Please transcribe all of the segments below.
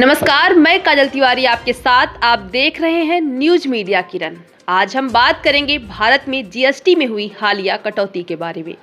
नमस्कार, मैं काजल तिवारी आपके साथ। आप देख रहे हैं न्यूज मीडिया किरण। आज हम बात करेंगे भारत में जीएसटी में हुई हालिया कटौती के बारे में।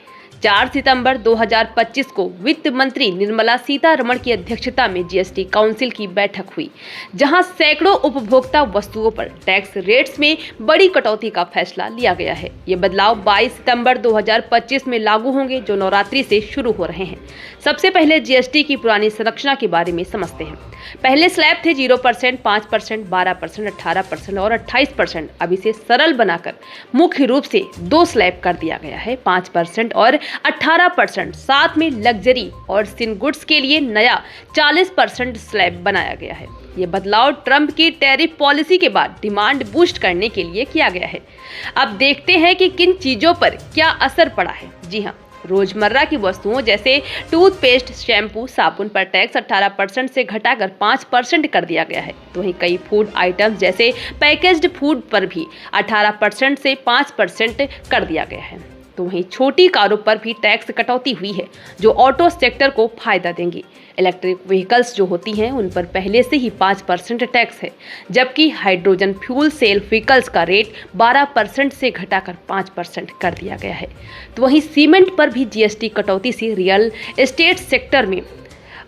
4 सितंबर 2025 को वित्त मंत्री निर्मला सीतारमण की अध्यक्षता में जीएसटी काउंसिल की बैठक हुई, जहां सैकड़ों उपभोक्ता वस्तुओं पर टैक्स रेट्स में बड़ी कटौती का फैसला लिया गया है। ये बदलाव 22 सितंबर 2025 में लागू होंगे, जो नवरात्रि से शुरू हो रहे हैं। सबसे पहले जीएसटी की पुरानी संरचना के बारे में समझते हैं। पहले स्लैब थे 0%, 5%, 12%, 18% और 28%। अब इसे सरल बनाकर मुख्य रूप से 2 स्लैब कर दिया गया है, 5% और 18%। साथ में लग्जरी और सिन गुड्स के लिए नया 40% स्लैब बनाया गया है। ये बदलाव ट्रंप की टैरिफ पॉलिसी के बाद डिमांड बूस्ट करने के लिए किया गया है। अब देखते हैं कि किन चीजों पर क्या असर पड़ा है। जी हाँ, रोजमर्रा की वस्तुओं जैसे टूथपेस्ट, शैम्पू, साबुन पर टैक्स 18% से घटाकर 5% कर दिया गया है। तो वहीं कई फूड आइटम्स जैसे पैकेज्ड फूड पर भी 18% से 5% कर दिया गया है। तो वहीं छोटी कारों पर भी टैक्स कटौती हुई है, जो ऑटो सेक्टर को फायदा देंगी। इलेक्ट्रिक व्हीकल्स जो होती हैं उन पर पहले से ही 5% टैक्स है, जबकि हाइड्रोजन फ्यूल सेल व्हीकल्स का रेट 12% से घटाकर 5% कर दिया गया है। तो वहीं सीमेंट पर भी जीएसटी कटौती से रियल एस्टेट सेक्टर में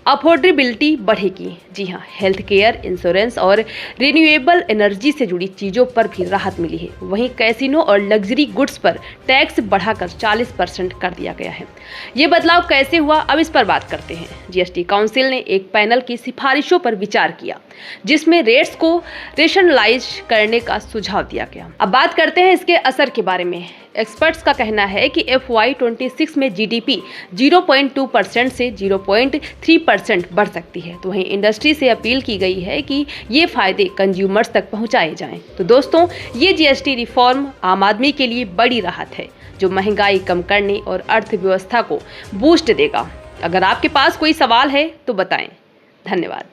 अफोर्डेबिलिटी बढ़ेगी। जी हाँ, हेल्थ केयर, इंश्योरेंस और रिन्यूएबल एनर्जी से जुड़ी चीज़ों पर भी राहत मिली है। वहीं कैसीनो और लग्जरी गुड्स पर टैक्स बढ़ाकर 40% कर दिया गया है। ये बदलाव कैसे हुआ, अब इस पर बात करते हैं। जीएसटी काउंसिल ने एक पैनल की सिफारिशों पर विचार किया, जिसमें रेट्स को रेशनलाइज करने का सुझाव दिया गया। अब बात करते हैं इसके असर के बारे में। एक्सपर्ट्स का कहना है कि FY26 में जीडीपी 0.2% से 0.3% बढ़ सकती है। तो वहीं इंडस्ट्री से अपील की गई है कि ये फायदे कंज्यूमर्स तक पहुंचाए जाएं। तो दोस्तों, ये जीएसटी रिफॉर्म आम आदमी के लिए बड़ी राहत है, जो महंगाई कम करने और अर्थव्यवस्था को बूस्ट देगा। अगर आपके पास कोई सवाल है तो बताएं। धन्यवाद।